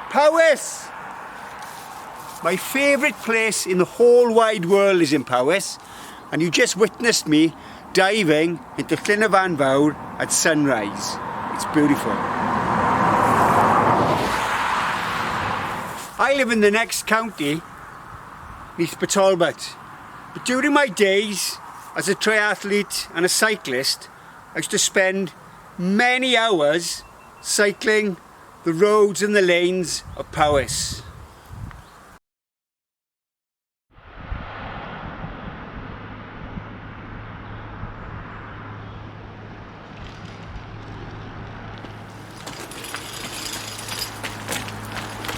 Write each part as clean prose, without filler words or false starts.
Powys! My favourite place in the whole wide world is in Powys, and you just witnessed me diving into Glynneath at sunrise. It's beautiful. I live in the next county, Neath Port Talbot, but during my days as a triathlete and a cyclist, I used to spend many hours cycling the roads and the lanes of Powys.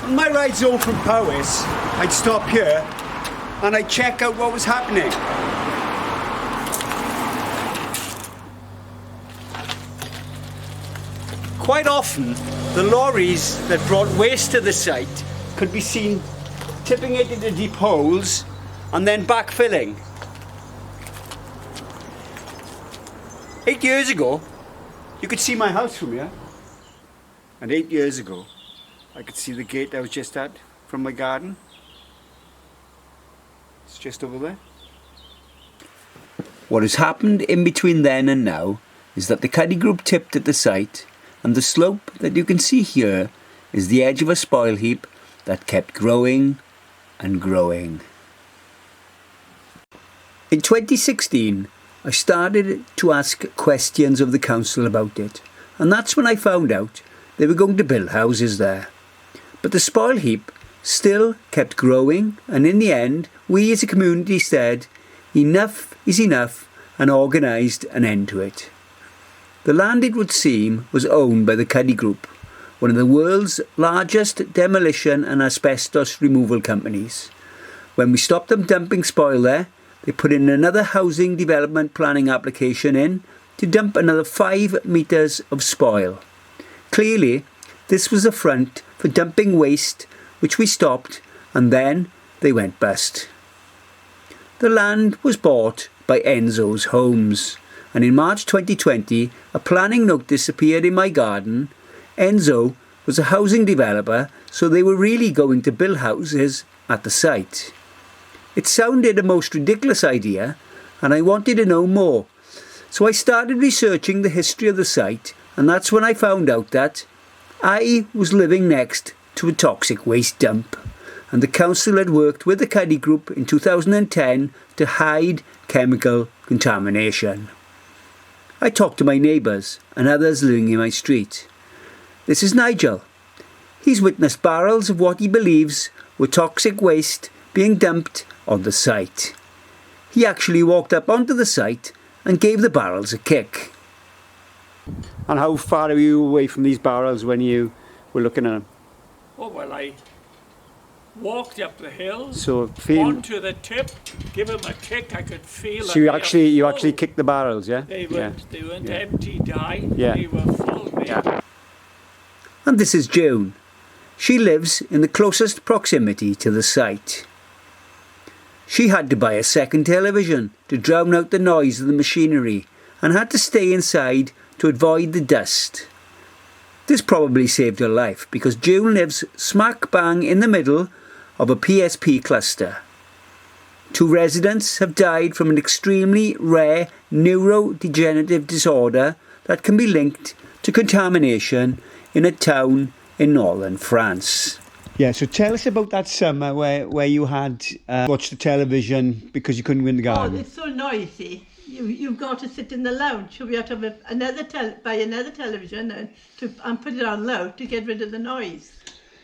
On my rides home from Powys, I'd stop here and I'd check out what was happening. Quite often, the lorries that brought waste to the site could be seen tipping it into deep holes and then backfilling. 8 years ago, you could see my house from here. And 8 years ago, I could see the gate I was just at from my garden. It's just over there. What has happened in between then and now is that the Cuddy group tipped at the site, and the slope that you can see here is the edge of a spoil heap that kept growing and growing. In 2016, I started to ask questions of the council about it, and that's when I found out they were going to build houses there. But the spoil heap still kept growing, and in the end, we as a community said, enough is enough, and organised an end to it. The land, it would seem, was owned by the Cuddy Group, one of the world's largest demolition and asbestos removal companies. When we stopped them dumping spoil there, they put in another housing development planning application in to dump another 5 metres of spoil. Clearly, this was a front for dumping waste, which we stopped, and then they went bust. The land was bought by Enzo's Homes, and in March 2020, a planning notice appeared in my garden. Enzo was a housing developer, so they were really going to build houses at the site. It sounded a most ridiculous idea, and I wanted to know more. So I started researching the history of the site, and that's when I found out that I was living next to a toxic waste dump, and the council had worked with the Cuddy Group in 2010 to hide chemical contamination. I talked to my neighbours and others living in my street. This is Nigel. He's witnessed barrels of what he believes were toxic waste being dumped on the site. He actually walked up onto the site and gave the barrels a kick. And how far are you away from these barrels when you were looking at them? Oh, well, I walked up the hill, So onto the tip, give him a kick. I could feel. So you actually kicked the barrels, yeah? They weren't empty, Di. Yeah. They were full. Yeah. And this is June. She lives in the closest proximity to the site. She had to buy a second television to drown out the noise of the machinery and had to stay inside to avoid the dust. This probably saved her life because June lives smack bang in the middle of a PSP cluster. 2 residents have died from an extremely rare neurodegenerative disorder that can be linked to contamination in a town in northern France. Yeah, so tell us about that summer where you had watched the television because you couldn't go in the garden. Oh, it's so noisy. You've got to sit in the lounge. So we have to have buy another television and put it on loud to get rid of the noise.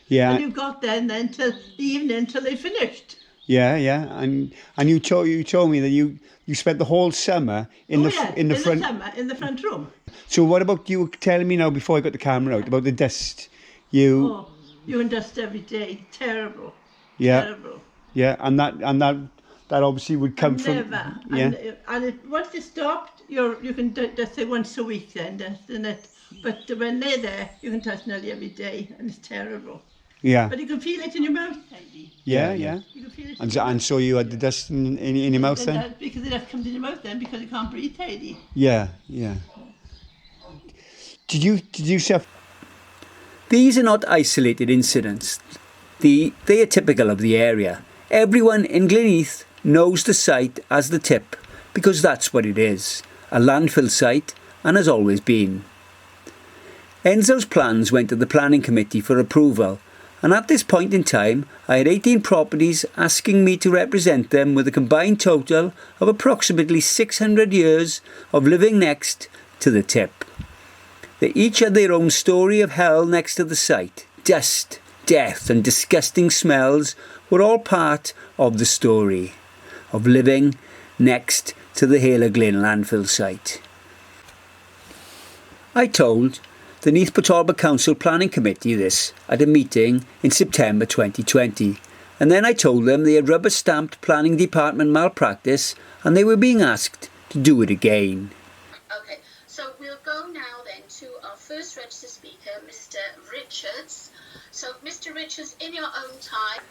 Yeah. And you've got then till the evening till they finished. Yeah, and you told me that you spent the whole summer in the front room. So what about you were telling me now before I got the camera out about the dust? You and dust every day. Terrible. Yeah. Terrible. Yeah, and that obviously would come from. Never. Yeah. Once it stopped, you can dust it once a week then, dusting it. But when they're there, you can dust nearly every day, and it's terrible. Yeah. But you can feel it in your mouth, Heidi. Yeah. You can feel it. And so you had the dust in your mouth then? Because it comes in your mouth then because you can't breathe, Heidi. Yeah. Did you suffer? These are not isolated incidents. They are typical of the area. Everyone in Glynneath knows the site as the tip because that's what it is, a landfill site, and has always been. Enzo's plans went to the planning committee for approval, and at this point in time I had 18 properties asking me to represent them with a combined total of approximately 600 years of living next to the tip. They each had their own story of hell next to the site. Dust, death and disgusting smells were all part of the story of living next to the Hale Glyn landfill site. I told the Neath Port Talbot Council Planning Committee this at a meeting in September 2020, and then I told them they had rubber-stamped planning department malpractice and they were being asked to do it again. Okay, so we'll go now then to our first registered speaker, Mr. Richards. So, Mr. Richards, in your own time.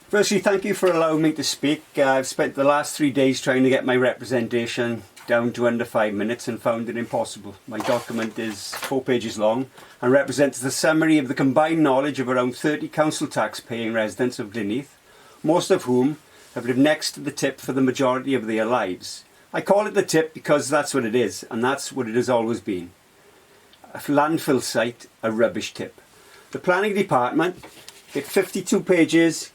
Firstly, thank you for allowing me to speak. I've spent the last 3 days trying to get my representation down to under 5 minutes and found it impossible. My document is 4 pages long and represents the summary of the combined knowledge of around 30 council tax paying residents of Glynneath, most of whom have lived next to the tip for the majority of their lives. I call it the tip because that's what it is, and that's what it has always been. A landfill site, a rubbish tip. The planning department hit 52 pages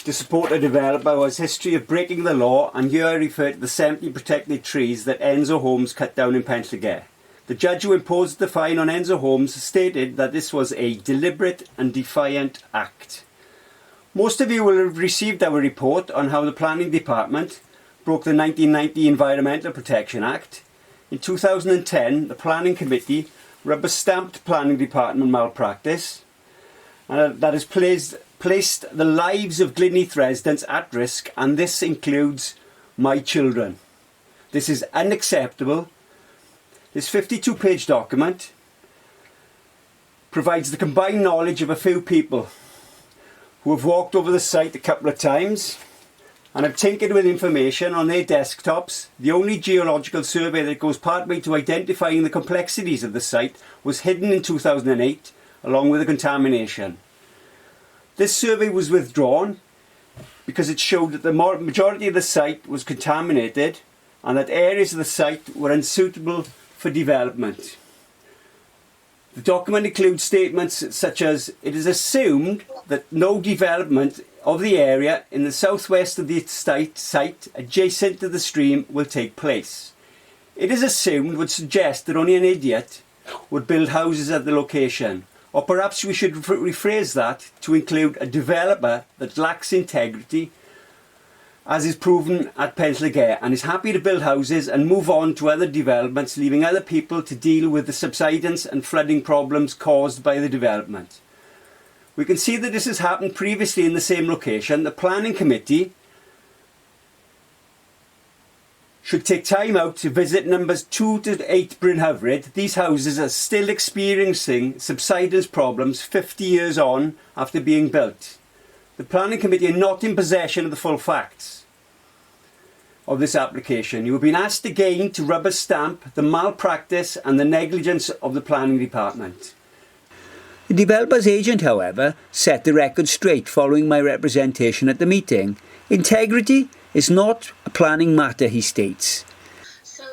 to support a developer who has history of breaking the law, and here I refer to the 70 protected trees that Enzo Homes cut down in Cwmtwrch. The judge who imposed the fine on Enzo Homes stated that this was a deliberate and defiant act. Most of you will have received our report on how the planning department broke the 1990 Environmental Protection Act. In 2010, the planning committee rubber-stamped planning department malpractice, and that has placed the lives of Glynneath residents at risk, and this includes my children. This is unacceptable. This 52-page document provides the combined knowledge of a few people who have walked over the site a couple of times and have tinkered with information on their desktops. The only geological survey that goes partway to identifying the complexities of the site was hidden in 2008 along with the contamination. This survey was withdrawn because it showed that the majority of the site was contaminated and that areas of the site were unsuitable for development. The document includes statements such as, it is assumed that no development of the area in the southwest of the site adjacent to the stream will take place. It is assumed would suggest that only an idiot would build houses at the location. Or perhaps we should rephrase that to include a developer that lacks integrity, as is proven at Cwmtwrch, and is happy to build houses and move on to other developments, leaving other people to deal with the subsidence and flooding problems caused by the development. We can see that this has happened previously in the same location. The planning committee should take time out to visit numbers 2 to 8 Bryn Hyfryd. These houses are still experiencing subsidence problems 50 years on after being built. The planning committee are not in possession of the full facts of this application. You have been asked again to rubber stamp the malpractice and the negligence of the planning department. The developer's agent, however, set the record straight following my representation at the meeting. Integrity is not a planning matter, he states. So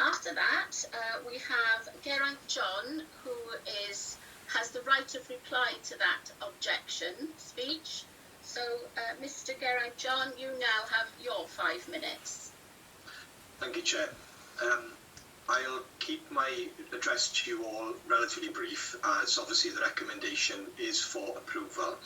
after that, we have Geraint John, who has the right of reply to that objection speech. So, Mr. Geraint John, you now have your 5 minutes. Thank you, Chair. I'll keep my address to you all relatively brief, as obviously the recommendation is for approval.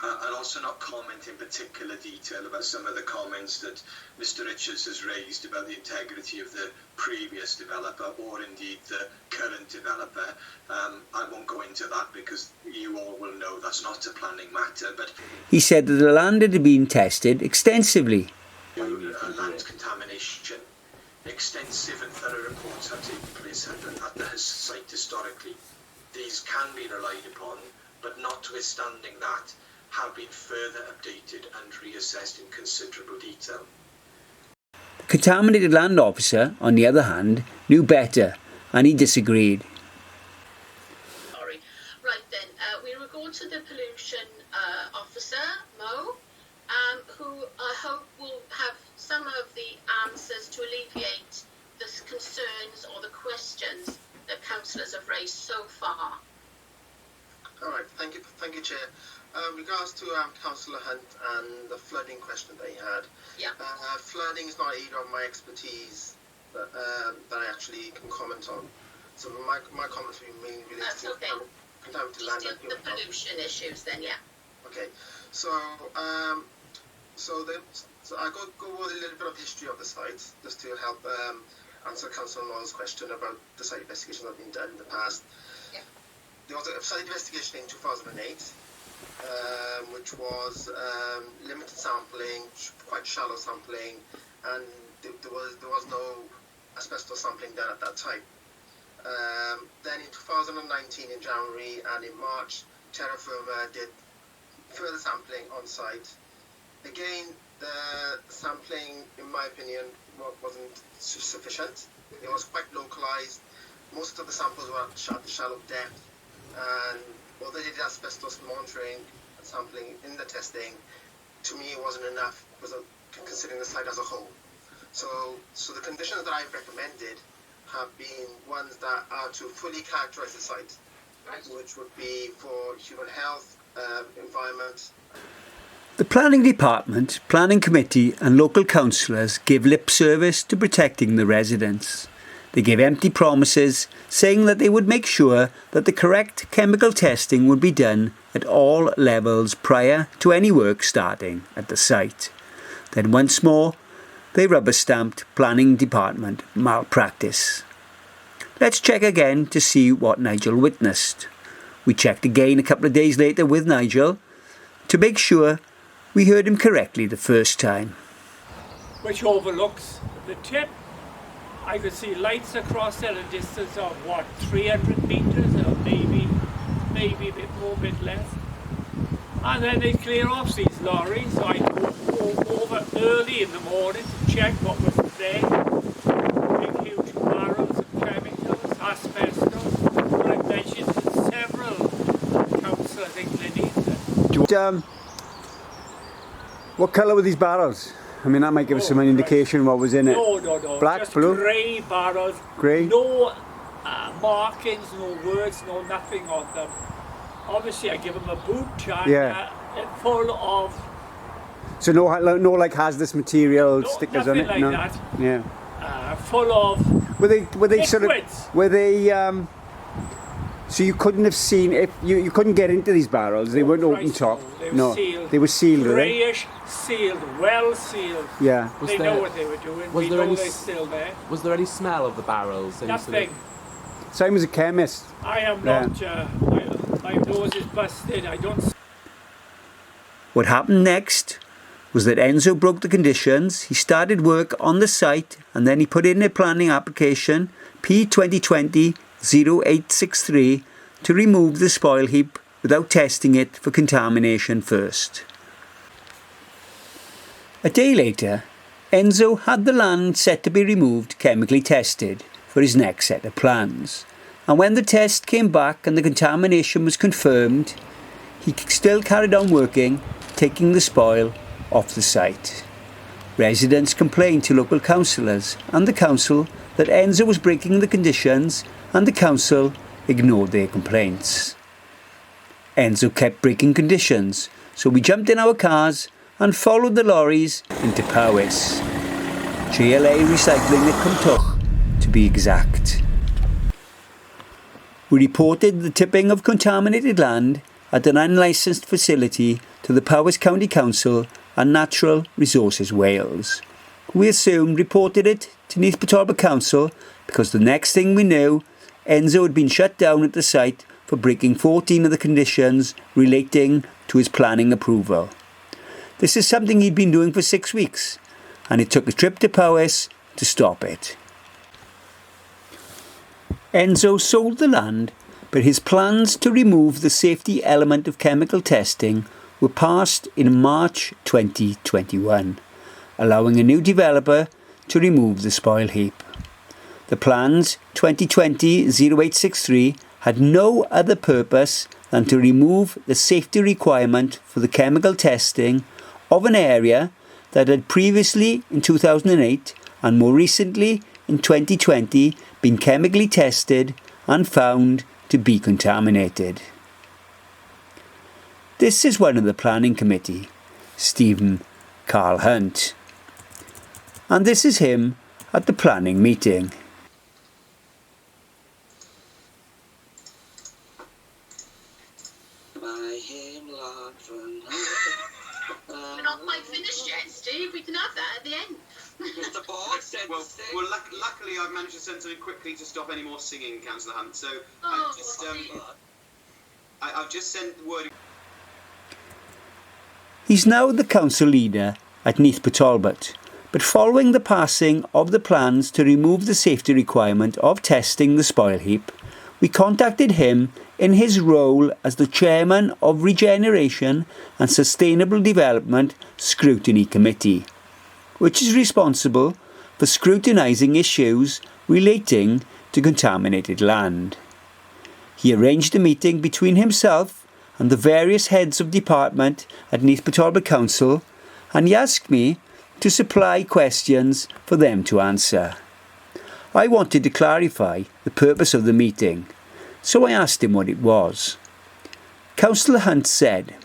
I'll also not comment in particular detail about some of the comments that Mr. Richards has raised about the integrity of the previous developer or indeed the current developer. I won't go into that because you all will know that's not a planning matter. But he said that the land had been tested extensively. Land contamination, extensive and thorough reports have taken place at the site historically. These can be relied upon, but notwithstanding that, have been further updated and reassessed in considerable detail. The contaminated land officer, on the other hand, knew better, and he disagreed. Sorry. Right then, to the pollution officer, Mo, who I hope will have some of the answers to alleviate the concerns or the questions that councillors have raised so far. All right, thank you, Chair. Regards to Councillor Hunt and the flooding question that he had. Yeah. Flooding is not an area of my expertise that I actually can comment on. So my comments will be mainly related to contaminated land and the pollution issues then, yeah. Okay, so I go over a little bit of history of the site just to help answer Councillor Noel's question about the site investigations that have been done in the past. Yeah. There was a site investigation in 2008, which was limited sampling, quite shallow sampling, and there was no asbestos sampling done at that time. Then in 2019 in January and in March, Terra Firma did further sampling on site. Again, the sampling, in my opinion, wasn't sufficient. It was quite localized. Most of the samples were at shallow depth, and although they did asbestos monitoring and sampling in the testing, to me it wasn't enough considering the site as a whole. So the conditions that I've recommended have been ones that are to fully characterize the site, which would be for human health, environment. The Planning Department, Planning Committee and local councillors gave lip service to protecting the residents. They gave empty promises, saying that they would make sure that the correct chemical testing would be done at all levels prior to any work starting at the site. Then once more, they rubber-stamped Planning Department malpractice. Let's check again to see what Nigel witnessed. We checked again a couple of days later with Nigel to make sure we heard him correctly the first time. Which overlooks the tip. I could see lights across at a distance of 300 metres, or maybe a bit more, a bit less. And then they clear off these lorries, so I go over early in the morning to check what was there. Big huge barrels of chemicals, asbestos. I mentioned to several councillors in Glynneath. What colour were these barrels? I mean, that might give us some indication what was in it. No. Black, just blue? grey barrels. Grey? No markings, no words, no nothing on them. Obviously, I give them a boot and full of... So no like hazardous material stickers on it? Nothing like that. Yeah. Full of Were they liquids. sort of... Were they... So you couldn't have seen if you couldn't get into these barrels. They weren't open top. They were sealed. They were sealed. Greyish, sealed, well sealed. Yeah. They know what they were doing. We know they're still there. Was there any smell of the barrels? Nothing. Same as a chemist. I am not. My nose is busted. I don't. What happened next was that Enzo broke the conditions. He started work on the site and then he put in a planning application P2020-0863 to remove the spoil heap without testing it for contamination first. A day later, Enzo had the land set to be removed chemically tested for his next set of plans. And when the test came back and the contamination was confirmed, he still carried on working, taking the spoil off the site. Residents complained to local councillors and the council that Enzo was breaking the conditions, and the council ignored their complaints. Enzo kept breaking conditions, so we jumped in our cars and followed the lorries into Powys. JLA Recycling at Cwmtwrch, to be exact. We reported the tipping of contaminated land at an unlicensed facility to the Powys County Council and Natural Resources Wales. We assumed reported it to Neath Port Talbot Council because the next thing we knew, Enzo had been shut down at the site for breaking 14 of the conditions relating to his planning approval. This is something he'd been doing for 6 weeks, and it took a trip to Powys to stop it. Enzo sold the land, but his plans to remove the safety element of chemical testing were passed in March 2021, allowing a new developer to remove the spoil heap. The plans 2020-0863 had no other purpose than to remove the safety requirement for the chemical testing of an area that had previously in 2008 and more recently in 2020 been chemically tested and found to be contaminated. This is one of the planning committee, Stephen Karl Hunt, and this is him at the planning meeting. We're not quite finished yet, Steve. We can have that at the end. The board said well, luckily I've managed to send something quickly to stop any more singing, Councillor Hunt. So I've just sent the word. He's now the council leader at Neath Port Talbot, but following the passing of the plans to remove the safety requirement of testing the spoil heap, we contacted him in his role as the chairman of Regeneration and Sustainable Development Scrutiny Committee, which is responsible for scrutinising issues relating to contaminated land. He arranged a meeting between himself and the various heads of department at Neath Port Talbot Council, and he asked me to supply questions for them to answer. I wanted to clarify the purpose of the meeting, so I asked him what it was. Councillor Hunt said,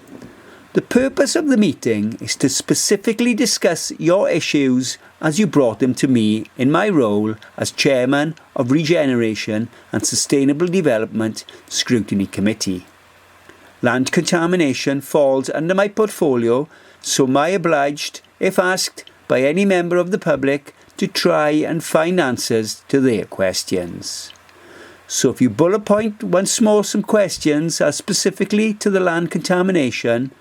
"The purpose of the meeting is to specifically discuss your issues as you brought them to me in my role as Chairman of Regeneration and Sustainable Development Scrutiny Committee. Land contamination falls under my portfolio, so am I obliged, if asked by any member of the public, to try and find answers to their questions. So if you bullet point once more some questions as specifically to the land contamination,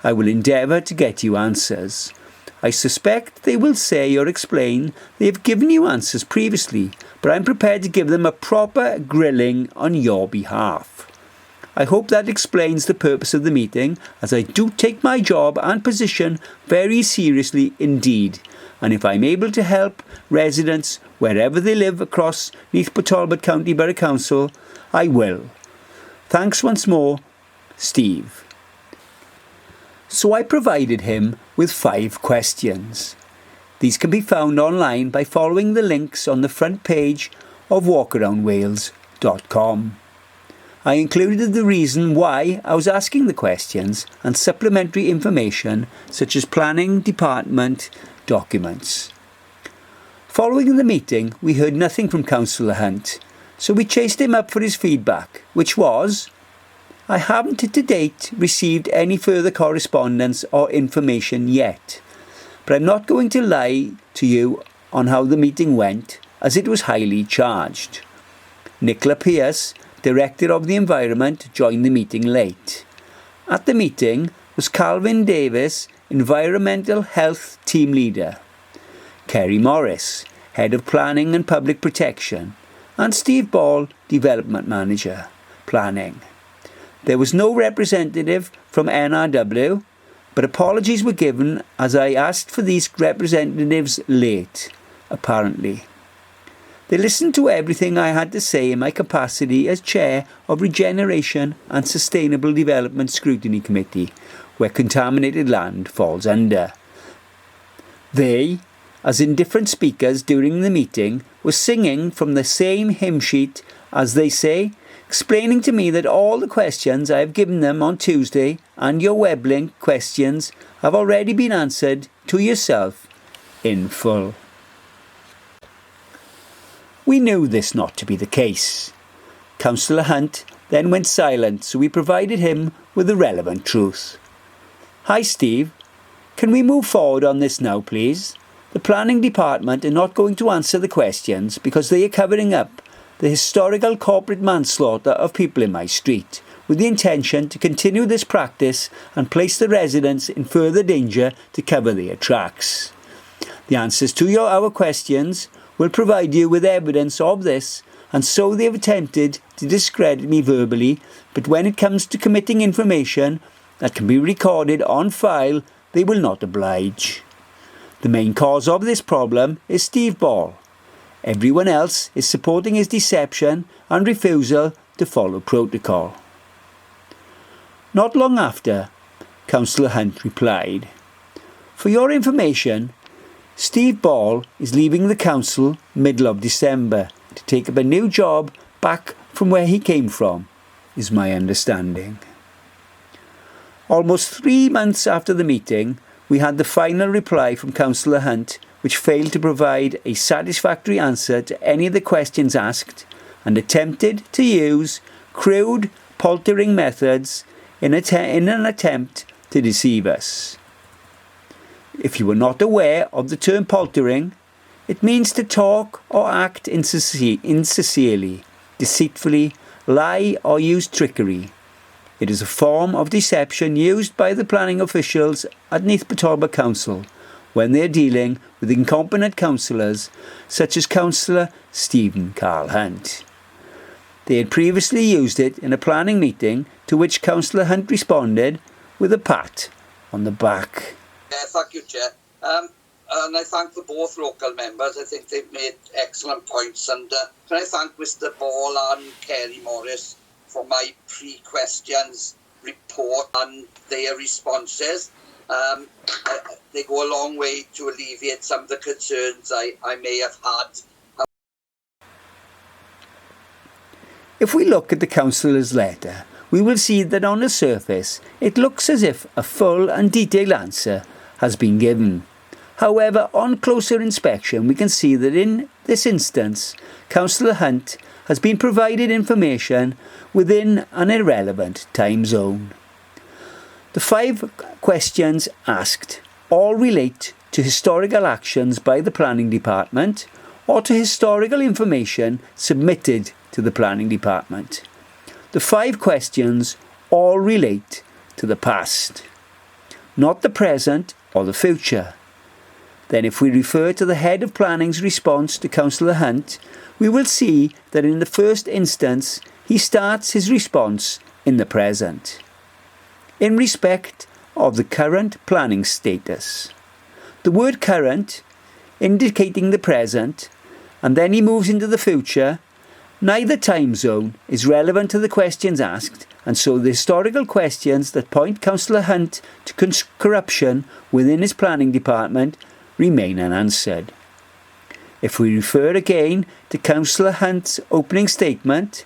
I will endeavour to get you answers. I suspect they will say or explain they have given you answers previously, but I'm prepared to give them a proper grilling on your behalf. I hope that explains the purpose of the meeting, as I do take my job and position very seriously indeed, and if I'm able to help residents wherever they live across Neath Port Talbot County Borough Council, I will. Thanks once more, Steve." So I provided him with 5 questions. These can be found online by following the links on the front page of walkaroundwales.com. I included the reason why I was asking the questions and supplementary information such as planning department documents. Following the meeting, we heard nothing from Councillor Hunt, so we chased him up for his feedback, which was, "I haven't to date received any further correspondence or information yet, but I'm not going to lie to you on how the meeting went, as it was highly charged. Nicola Pierce, Director of the Environment, joined the meeting late. At the meeting was Calvin Davis, Environmental Health Team Leader, Kerry Morris, Head of Planning and Public Protection, and Steve Ball, Development Manager, Planning. There was no representative from NRW, but apologies were given as I asked for these representatives late, apparently. They listened to everything I had to say in my capacity as Chair of Regeneration and Sustainable Development Scrutiny Committee, where contaminated land falls under. They, as in different speakers during the meeting, were singing from the same hymn sheet, as they say, explaining to me that all the questions I have given them on Tuesday and your web link questions have already been answered to yourself in full. We knew this not to be the case. Councillor Hunt then went silent, so we provided him with the relevant truth. "Hi Steve, can we move forward on this now please? The planning department are not going to answer the questions because they are covering up the historical corporate manslaughter of people in my street, with the intention to continue this practice and place the residents in further danger to cover their tracks. The answers to our questions will provide you with evidence of this, and so they have attempted to discredit me verbally, but when it comes to committing information that can be recorded on file, they will not oblige. The main cause of this problem is Steve Ball. Everyone else is supporting his deception and refusal to follow protocol." Not long after, Councillor Hunt replied, "For your information, Steve Ball is leaving the council middle of December to take up a new job back from where he came from, is my understanding." Almost 3 months after the meeting, we had the final reply from Councillor Hunt, which failed to provide a satisfactory answer to any of the questions asked and attempted to use crude paltering methods in an attempt to deceive us. If you were not aware of the term paltering, it means to talk or act insincerely, deceitfully, lie or use trickery. It is a form of deception used by the planning officials at Neath Port Talbot Council when they are dealing with incompetent councillors such as Councillor Stephen Karl Hunt. They had previously used it in a planning meeting to which Councillor Hunt responded with a pat on the back. Thank you, Chair. And I thank the both local members. I think they've made excellent points. And can I thank Mr. Ball and Kerry Morris for my pre-questions report and their responses. They go a long way to alleviate some of the concerns I may have had. If we look at the councillor's letter, we will see that on the surface it looks as if a full and detailed answer has been given. However, on closer inspection we can see that in this instance, Councillor Hunt has been provided information within an irrelevant time zone. The 5 questions asked all relate to historical actions by the Planning Department or to historical information submitted to the Planning Department. The 5 questions all relate to the past, not the present or the future. Then if we refer to the Head of Planning's response to Councillor Hunt, we will see that in the first instance he starts his response in the present, in respect of the current planning status. The word current indicating the present, and then he moves into the future. Neither time zone is relevant to the questions asked, and so the historical questions that point Councillor Hunt to corruption within his planning department remain unanswered. If we refer again to Councillor Hunt's opening statement,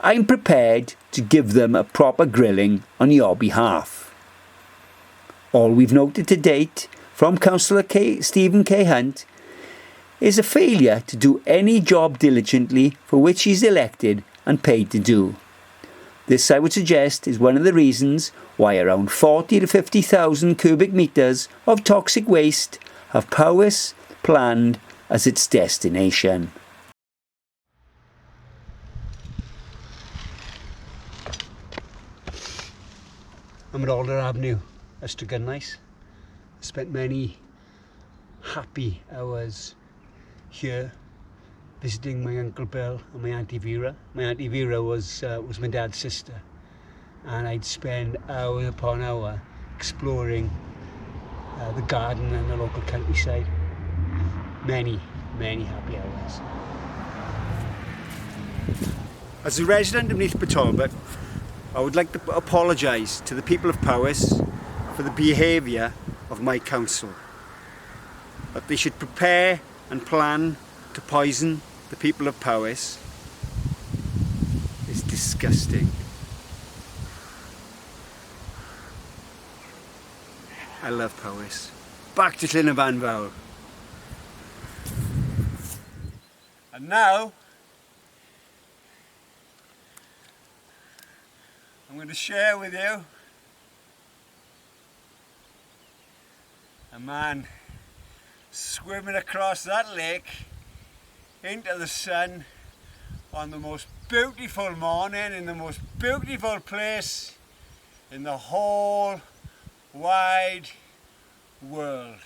I'm prepared to give them a proper grilling on your behalf. All we've noted to date from Councillor Stephen K. Hunt is a failure to do any job diligently for which he's elected and paid to do. This, I would suggest, is one of the reasons why around 40 to 50,000 cubic metres of toxic waste have Powys planned as its destination. I'm at Alder Avenue, Ystad Glynneath. I spent many happy hours here visiting my Uncle Bill and my Auntie Vera. My Auntie Vera was my dad's sister, and I'd spend hour upon hour exploring the garden and the local countryside. Many happy hours. As a resident of Neath Port Talbot, I would like to apologise to the people of Powys for the behaviour of my council. That they should prepare and plan to poison the people of Powys is disgusting. I love Powys. Back to Glynneath. And now I'm going to share with you a man swimming across that lake into the sun on the most beautiful morning in the most beautiful place in the whole wide world.